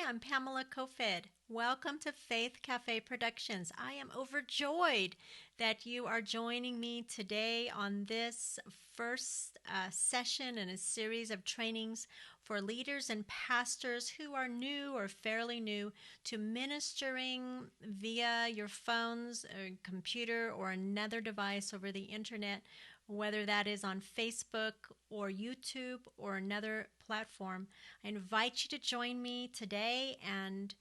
I'm Pamela Koefoed. Welcome to Faith Cafe Productions. I am overjoyed that you are joining me today on this first session in a series of trainings for leaders and pastors who are new or fairly new to ministering via your phones, or computer, or another device over the internet, whether that is on Facebook or YouTube or another platform. I invite you to join me today and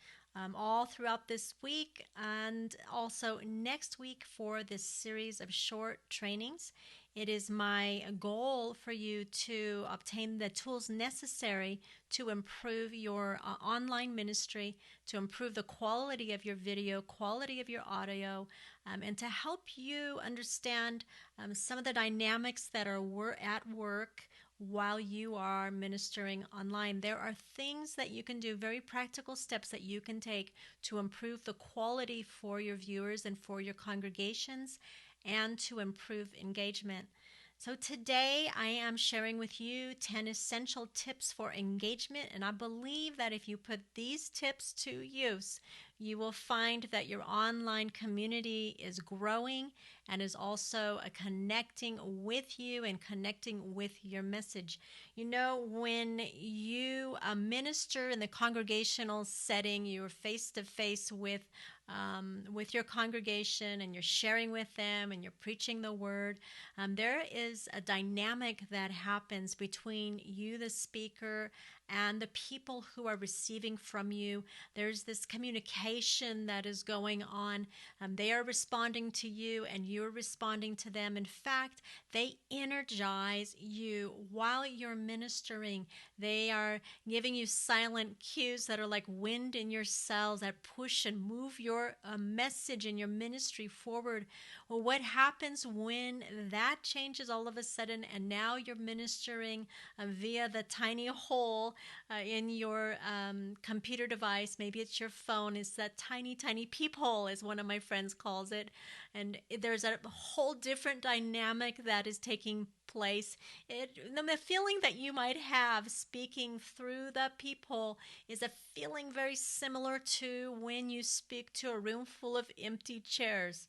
all throughout this week and also next week for this series of short trainings. It is my goal for you to obtain the tools necessary to improve your online ministry, to improve the quality of your video, quality of your audio, and to help you understand some of the dynamics that are at work while you are ministering online. There are things that you can do, very practical steps that you can take to improve the quality for your viewers and for your congregations and to improve engagement. So today I am sharing with you 10 essential tips for engagement, and I believe that if you put these tips to use, you will find that your online community is growing and is also connecting with you and connecting with your message. You know, when you minister in the congregational setting, you're face to face with your congregation and you're sharing with them and you're preaching the word, there is a dynamic that happens between you, the speaker, and the people who are receiving from you. There's this communication that is going on. They are responding to you and you're responding to them. In fact, they energize you while you're ministering. They are giving you silent cues that are like wind in your sails that push and move your message and your ministry forward. Well, what happens when that changes all of a sudden and now you're ministering via the tiny hole in your computer device? Maybe it's your phone. It's that tiny, tiny peephole, as one of my friends calls it. And there's a whole different dynamic that is taking place. The feeling that you might have speaking through the peephole is a feeling very similar to when you speak to a room full of empty chairs.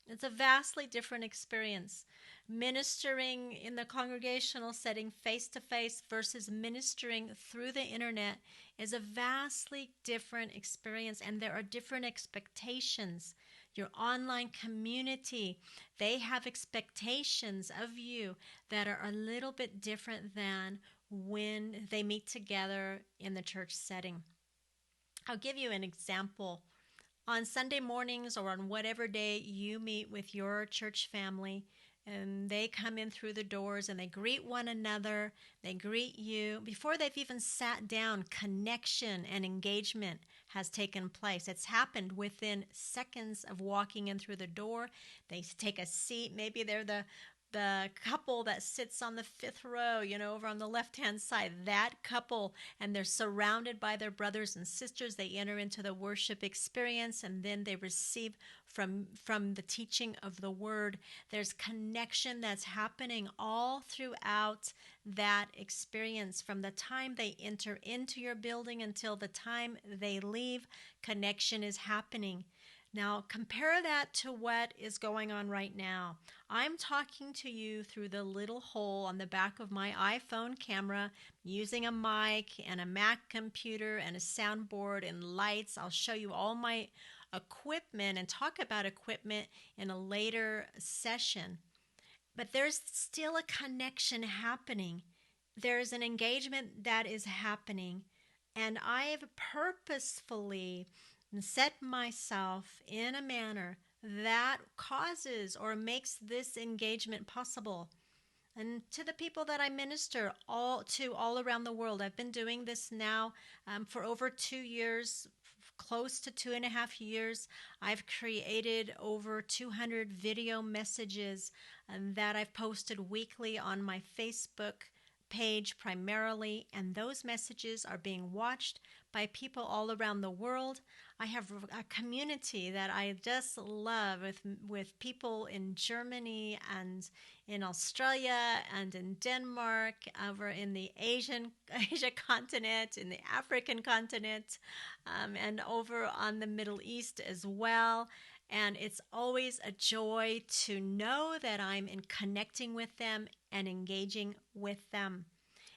It's a vastly different experience. Ministering in the congregational setting face to face versus ministering through the internet is a vastly different experience, and there are different expectations. Your online community, they have expectations of you that are a little bit different than when they meet together in the church setting. I'll give you an example. On Sunday mornings or on whatever day you meet with your church family, and they come in through the doors and they greet one another, they greet you. Before they've even sat down, connection and engagement has taken place. It's happened within seconds of walking in through the door. They take a seat. Maybe they're the couple that sits on the fifth row, over on the left-hand side, that couple, and they're surrounded by their brothers and sisters. They enter into the worship experience, and then they receive from the teaching of the word. There's connection that's happening all throughout that experience. From the time they enter into your building until the time they leave, connection is happening. Now, compare that to what is going on right now. I'm talking to you through the little hole on the back of my iPhone camera using a mic and a Mac computer and a soundboard and lights. I'll show you all my equipment and talk about equipment in a later session. But there's still a connection happening. There's an engagement that is happening. And I've purposefully set myself in a manner that causes or makes this engagement possible. And to the people that I minister all around the world, I've been doing this now for over 2 years, close to 2.5 years. I've created over 200 video messages that I've posted weekly on my Facebook page primarily, and those messages are being watched by people all around the world. I have a community that I just love with people in Germany and in Australia and in Denmark, over in the Asia continent, in the African continent, and over on the Middle East as well. And it's always a joy to know that I'm in connecting with them and engaging with them.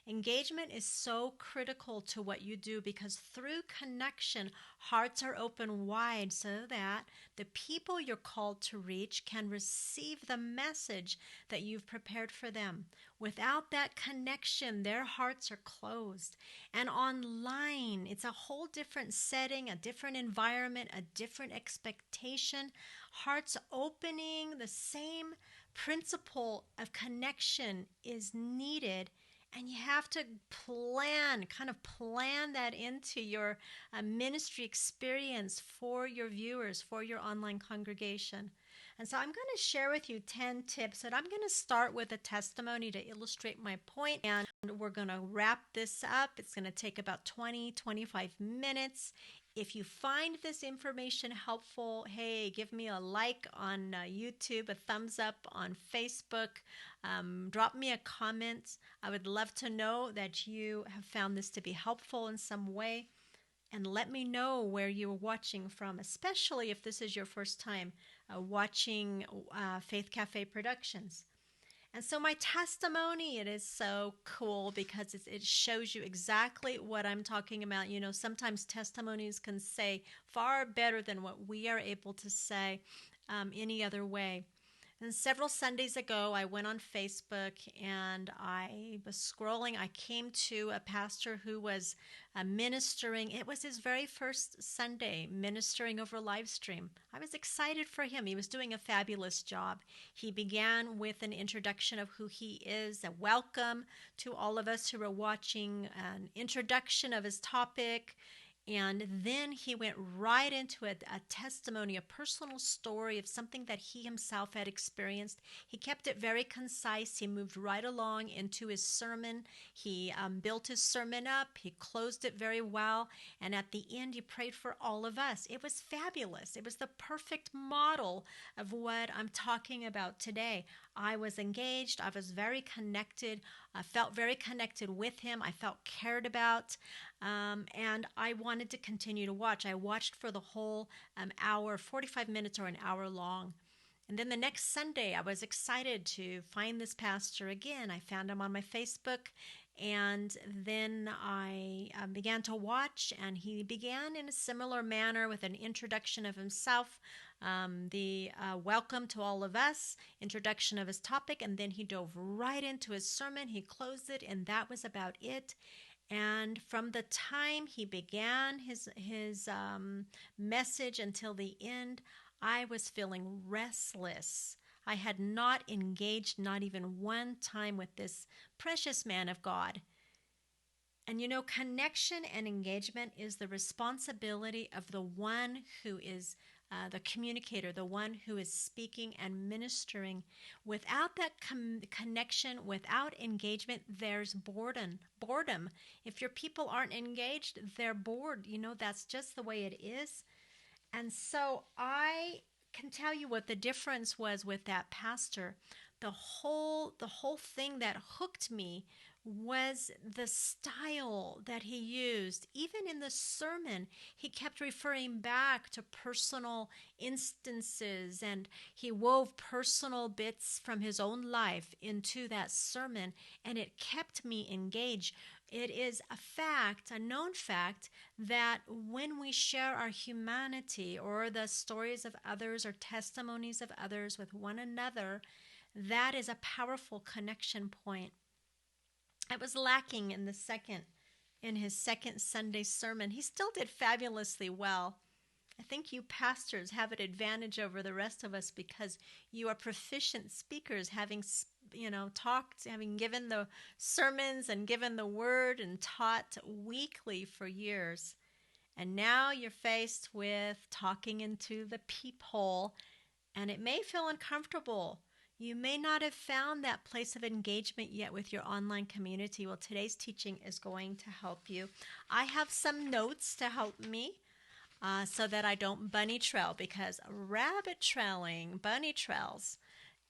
Engagement is so critical to what you do because through connection, hearts are open wide so that the people you're called to reach can receive the message that you've prepared for them. Without that connection, their hearts are closed. And online, it's a whole different setting, a different environment, a different expectation. Hearts opening, the same principle of connection is needed, and you have to kind of plan that into your ministry experience for your viewers, for your online congregation. And so I'm going to share with you 10 tips, and I'm going to start with a testimony to illustrate my point, and we're going to wrap this up. It's going to take about 20-25 minutes. If you find this information helpful, hey, give me a like on YouTube, a thumbs up on Facebook, drop me a comment. I would love to know that you have found this to be helpful in some way. And let me know where you're watching from, especially if this is your first time watching Faith Cafe Productions. And so my testimony, it is so cool because it shows you exactly what I'm talking about. You know, sometimes testimonies can say far better than what we are able to say any other way. And several Sundays ago, I went on Facebook and I was scrolling. I came to a pastor who was ministering. It was his very first Sunday ministering over live stream. I was excited for him. He was doing a fabulous job. He began with an introduction of who he is, a welcome to all of us who are watching, an introduction of his topic. And then he went right into a testimony, a personal story of something that he himself had experienced. He kept it very concise. He moved right along into his sermon. He built his sermon up. He closed it very well. And at the end, he prayed for all of us. It was fabulous. It was the perfect model of what I'm talking about today. I was engaged. I was very connected. I felt very connected with him. I felt cared about. And I wanted to continue to watch. I watched for the whole hour, 45 minutes or an hour long. And then the next Sunday, I was excited to find this pastor again. I found him on my Facebook. And then I began to watch, and he began in a similar manner with an introduction of himself, the welcome to all of us, introduction of his topic, and then he dove right into his sermon. He closed it, and that was about it. And from the time he began his message until the end, I was feeling restless. I had not engaged not even one time with this precious man of God. And you know, connection and engagement is the responsibility of the one who is the communicator, the one who is speaking and ministering. Without that connection, without engagement, there's boredom. If your people aren't engaged, they're bored. You know, that's just the way it is. And so I can tell you what the difference was with that pastor. The whole thing that hooked me was the style that he used. Even in the sermon, he kept referring back to personal instances, and he wove personal bits from his own life into that sermon, and it kept me engaged. It is a fact, a known fact, that when we share our humanity or the stories of others or testimonies of others with one another, that is a powerful connection point. It was lacking in his second Sunday sermon. He still did fabulously well. I think you pastors have an advantage over the rest of us because you are proficient speakers, having talked, having given the sermons and given the word and taught weekly for years. And now you're faced with talking into the peephole, and it may feel uncomfortable. You may not have found that place of engagement yet with your online community. Well, today's teaching is going to help you. I have some notes to help me so that I don't bunny trail, because rabbit trailing, bunny trails,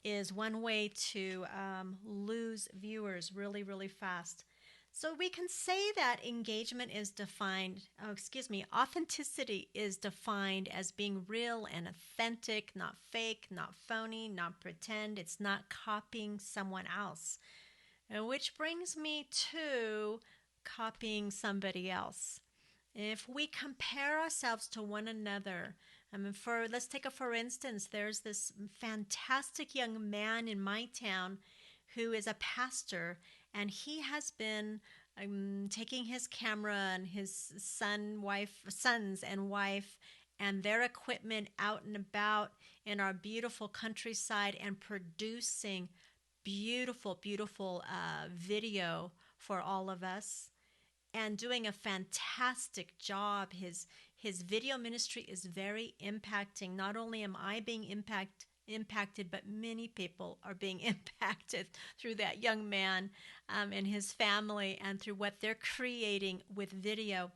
is one way to lose viewers really, really fast. So we can say that engagement is defined, authenticity is defined as being real and authentic, not fake, not phony, not pretend. It's not copying someone else. And which brings me to copying somebody else. If we compare ourselves to one another, let's take for instance, there's this fantastic young man in my town who is a pastor, and he has been taking his camera and his sons and wife and their equipment out and about in our beautiful countryside and producing beautiful, beautiful video for all of us and doing a fantastic job. His video ministry is very impacting. Not only am I being impacted, but many people are being impacted through that young man and his family and through what they're creating with video.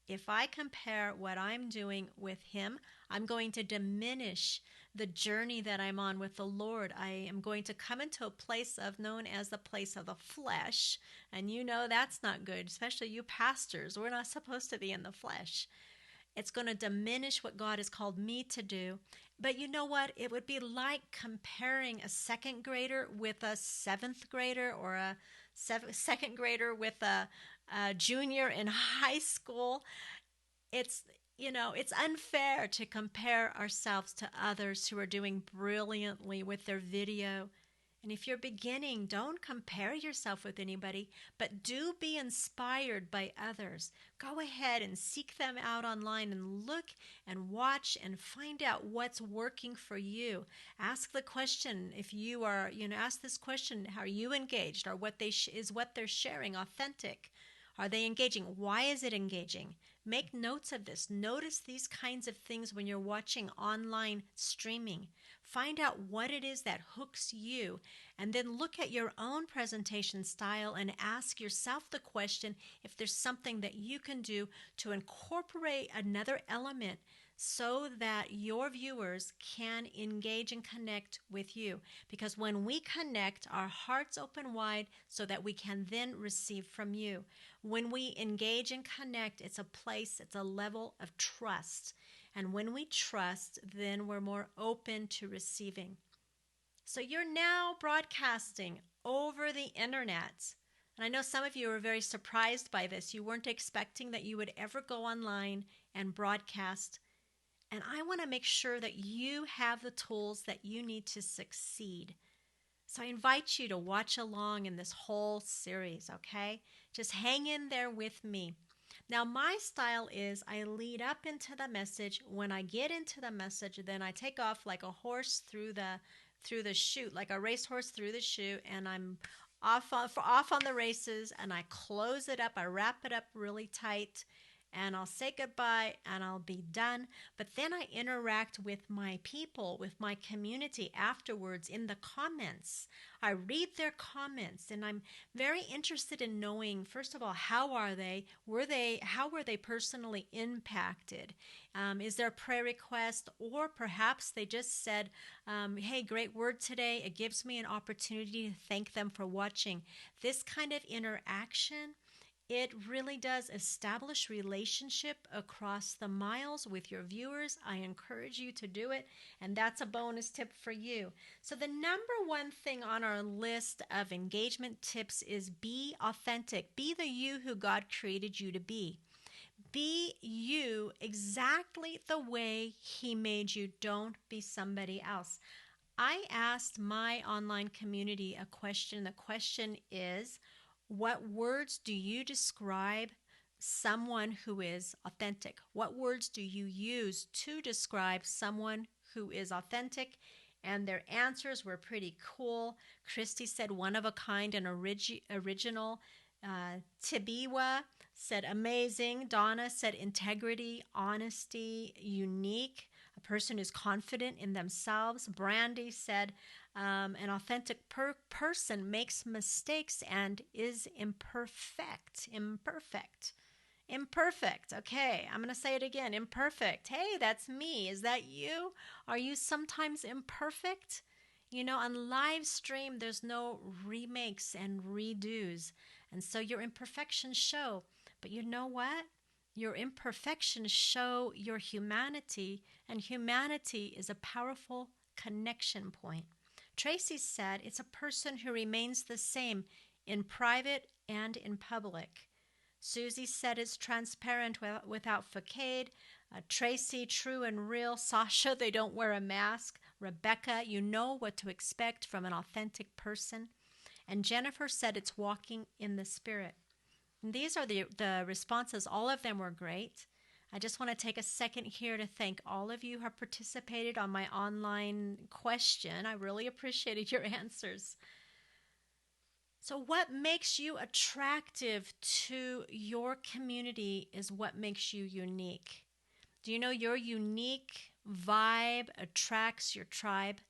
If I compare what I'm doing with him, I'm going to diminish the journey that I'm on with the Lord. I am going to come into a place known as the place of the flesh. And you know that's not good, especially you pastors. We're not supposed to be in the flesh. It's going to diminish what God has called me to do. But you know what? It would be like comparing a second grader with a seventh grader, or a second grader with a junior in high school. It's unfair to compare ourselves to others who are doing brilliantly with their video. And if you're beginning, don't compare yourself with anybody, but do be inspired by others. Go ahead and seek them out online and look and watch and find out what's working for you. Ask the question, if you are, ask this question: are you engaged? Or is what they're sharing authentic? Are they engaging? Why is it engaging? Make notes of this. Notice these kinds of things when you're watching online streaming. Find out what it is that hooks you, and then look at your own presentation style and ask yourself the question if there's something that you can do to incorporate another element so that your viewers can engage and connect with you. Because when we connect, our hearts open wide so that we can then receive from you. When we engage and connect, it's a level of trust. And when we trust, then we're more open to receiving. So you're now broadcasting over the internet. And I know some of you are very surprised by this. You weren't expecting that you would ever go online and broadcast. And I want to make sure that you have the tools that you need to succeed. So I invite you to watch along in this whole series, okay? Just hang in there with me. Now, my style is I lead up into the message. When I get into the message, then I take off like a horse through the chute, like a racehorse through the chute, and I'm off on the races, and I close it up. I wrap it up really tight, and I'll say goodbye, and I'll be done. But then I interact with my people, with my community afterwards in the comments. I read their comments, and I'm very interested in knowing, first of all, how are they? How were they personally impacted? Is there a prayer request? Or perhaps they just said, hey, great word today. It gives me an opportunity to thank them for watching. This kind of interaction, it really does establish relationship across the miles with your viewers. I encourage you to do it, and that's a bonus tip for you. So the number one thing on our list of engagement tips is be authentic. Be the you who God created you to be. Be you exactly the way He made you. Don't be somebody else. I asked my online community a question. The question is, what words do you describe someone who is authentic? What words do you use to describe someone who is authentic? And their answers were pretty cool. Christy said one of a kind and original. Tibiwa said amazing. Donna said integrity, honesty, unique. A person who's confident in themselves. Brandy said An authentic person makes mistakes and is imperfect. Imperfect. Imperfect. Okay, I'm going to say it again. Imperfect. Hey, that's me. Is that you? Are you sometimes imperfect? You know, on live stream, there's no remakes and redos. And so your imperfections show. But you know what? Your imperfections show your humanity, and humanity is a powerful connection point. Tracy said it's a person who remains the same in private and in public. Susie said it's transparent without facade. Tracy, true and real. Sasha, they don't wear a mask. Rebecca, you know what to expect from an authentic person. And Jennifer said it's walking in the spirit. And these are the responses. All of them were great. I just want to take a second here to thank all of you who have participated on my online question. I really appreciated your answers. So, what makes you attractive to your community is what makes you unique. Do you know your unique vibe attracts your tribe?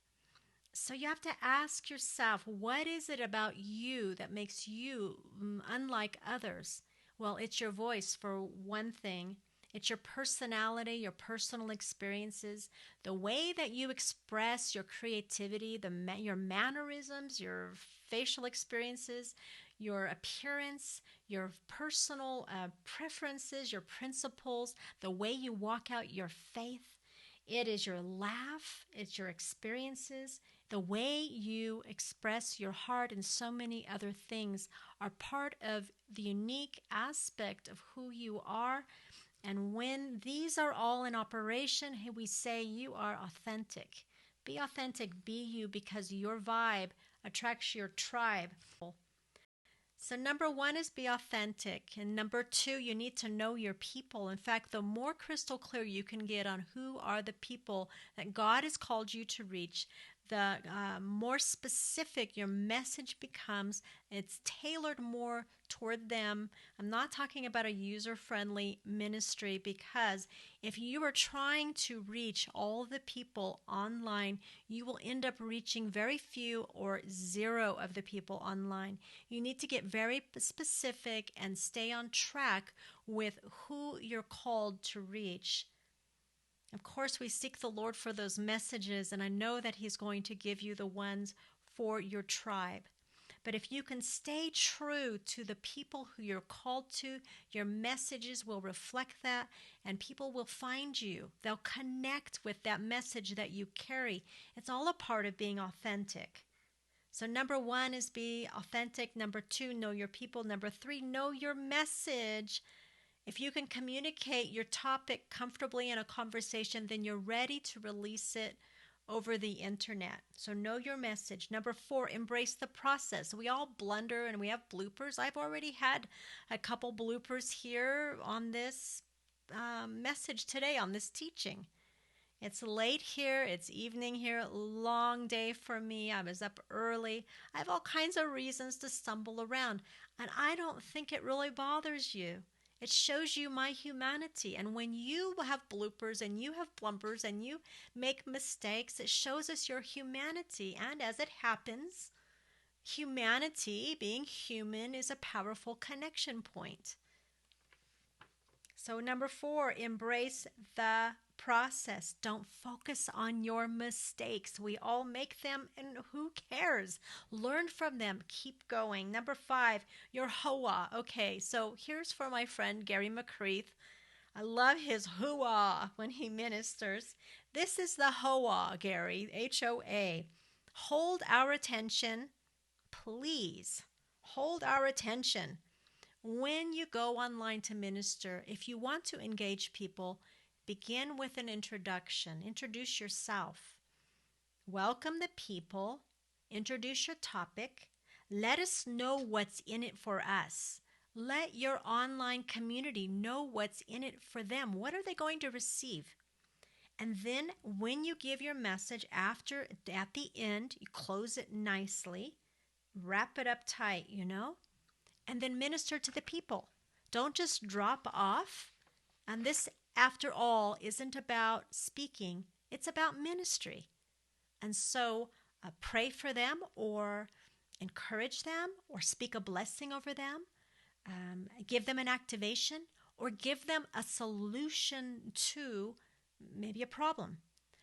So, you have to ask yourself, what is it about you that makes you unlike others? Well, it's your voice, for one thing. It's your personality, your personal experiences, the way that you express your creativity, your mannerisms, your facial experiences, your appearance, your personal preferences, your principles, the way you walk out your faith. It is your laugh, it's your experiences, the way you express your heart, and so many other things are part of the unique aspect of who you are. And when these are all in operation, we say you are authentic. Be authentic, be you, because your vibe attracts your tribe. So number one is be authentic. And number two, you need to know your people. In fact, the more crystal clear you can get on who are the people that God has called you to reach, the more specific your message becomes. It's tailored more toward them. I'm not talking about a user-friendly ministry, because if you are trying to reach all the people online, you will end up reaching very few or zero of the people online. You need to get very specific and stay on track with who you're called to reach. Of course, we seek the Lord for those messages, and I know that He's going to give you the ones for your tribe. But if you can stay true to the people who you're called to, your messages will reflect that, and people will find you. They'll connect with that message that you carry. It's all a part of being authentic. So number one is be authentic. Number two, know your people. Number three, know your message. If you can communicate your topic comfortably in a conversation, then you're ready to release it over the internet. So know your message. Number four, embrace the process. We all blunder and we have bloopers. I've already had a couple bloopers here on this message today, on this teaching. It's late here. It's evening here. Long day for me. I was up early. I have all kinds of reasons to stumble around, and I don't think it really bothers you. It shows you my humanity. And when you have bloopers and you have blumpers and you make mistakes, it shows us your humanity. And as it happens, humanity, being human, is a powerful connection point. So number four, embrace the process. Don't focus on your mistakes. We all make them, and who cares? Learn from them. Keep going. Number five, your hoa. Okay, so here's for my friend Gary McCreath. I love his hoa when he ministers. This is the hoa, Gary, H-O-A. Hold our attention, please. Hold our attention. When you go online to minister, if you want to engage people, begin with an introduction. Introduce yourself. Welcome the people. Introduce your topic. Let us know what's in it for us. Let your online community know what's in it for them. What are they going to receive? And then when you give your message at the end, you close it nicely. Wrap it up tight, and then minister to the people. Don't just drop off. And this, after all, isn't about speaking. It's about ministry. And so pray for them or encourage them or speak a blessing over them, give them an activation, or give them a solution to maybe a problem.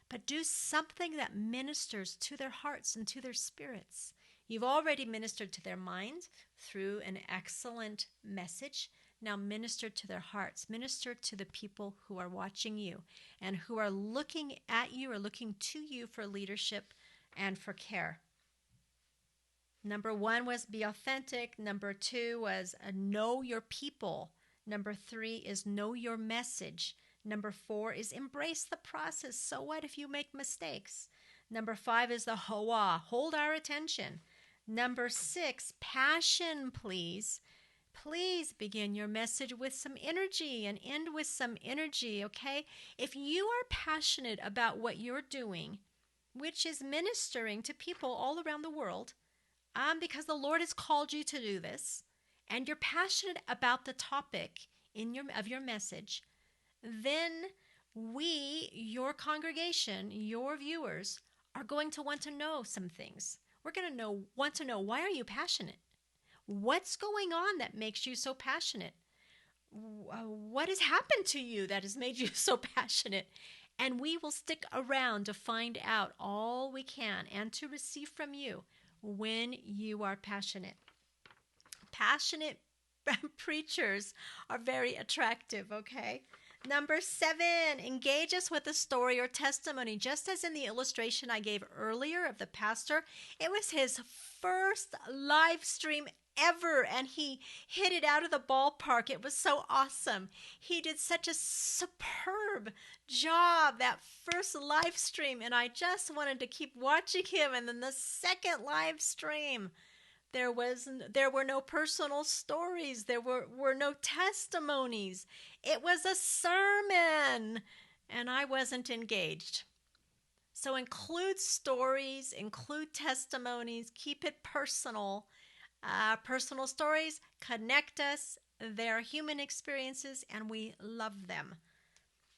But do something that ministers to their hearts and to their spirits. You've already ministered to their mind through an excellent message. Now minister to their hearts. Minister to the people who are watching you and who are looking at you or looking to you for leadership and for care. Number 1 was be authentic. Number 2 was know your people. Number 3 is know your message. Number 4 is embrace the process. So what if you make mistakes? Number 5 is the hoa, hold our attention. Number 6, passion, please. Please begin your message with some energy and end with some energy, okay? If you are passionate about what you're doing, which is ministering to people all around the world, because the Lord has called you to do this, and you're passionate about the topic of your message, then we, your congregation, your viewers, are going to want to know some things. We're going to want to know, why are you passionate? What's going on that makes you so passionate? What has happened to you that has made you so passionate? And we will stick around to find out all we can and to receive from you when you are passionate. Passionate preachers are very attractive, okay? Number 7, engage us with a story or testimony. Just as in the illustration I gave earlier of the pastor, it was his first live stream ever, and he hit it out of the ballpark. It was so awesome. He did such a superb job that first live stream, and I just wanted to keep watching him. And then the second live stream, there were no personal stories. There were no testimonies. It was a sermon, and I wasn't engaged. So include stories, include testimonies, keep it personal. Personal stories connect us. They're human experiences, and we love them.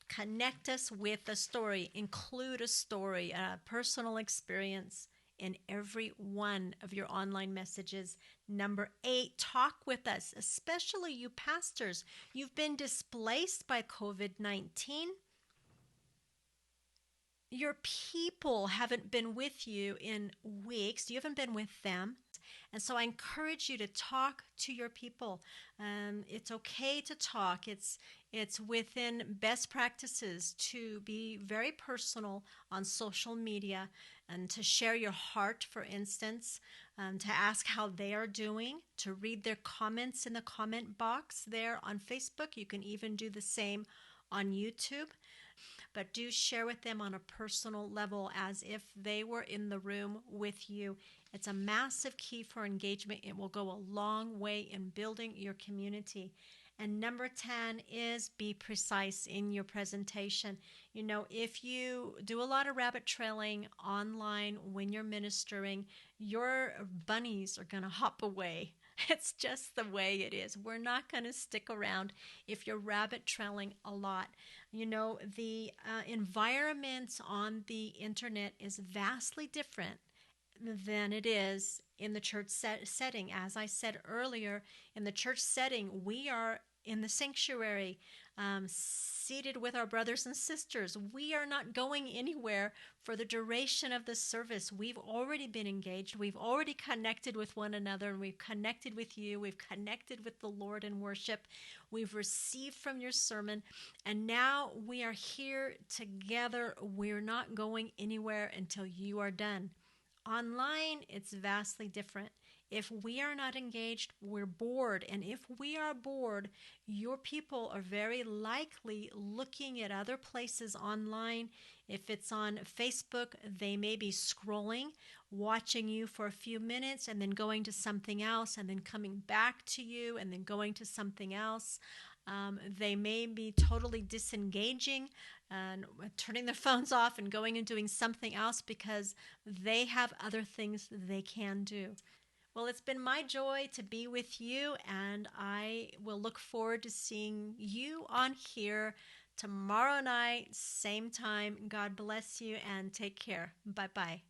Connect us with a story. Include a story, a personal experience in every one of your online messages. Number 8, talk with us, especially you pastors. You've been displaced by COVID-19. Your people haven't been with you in weeks. You haven't been with them. And so I encourage you to talk to your people. It's okay to talk. It's within best practices to be very personal on social media and to share your heart, for instance, to ask how they are doing, to read their comments in the comment box there on Facebook. You can even do the same on YouTube. But do share with them on a personal level as if they were in the room with you. It's a massive key for engagement. It will go a long way in building your community. And number 10 is be precise in your presentation. You know, if you do a lot of rabbit trailing online when you're ministering, your bunnies are going to hop away. It's just the way it is. We're not going to stick around if you're rabbit trailing a lot. You know, the environment on the internet is vastly different than it is in the church setting. As I said earlier, in the church setting, we are in the sanctuary, seated with our brothers and sisters. We are not going anywhere for the duration of the service. We've already been engaged. We've already connected with one another, and we've connected with you. We've connected with the Lord in worship. We've received from your sermon, and now we are here together. We're not going anywhere until you are done. Online, it's vastly different. If we are not engaged, we're bored. And if we are bored, your people are very likely looking at other places online. If it's on Facebook, they may be scrolling, watching you for a few minutes, and then going to something else, and then coming back to you, and then going to something else. They may be totally disengaging and turning their phones off and going and doing something else because they have other things they can do. Well, it's been my joy to be with you, and I will look forward to seeing you on here tomorrow night, same time. God bless you and take care. Bye-bye.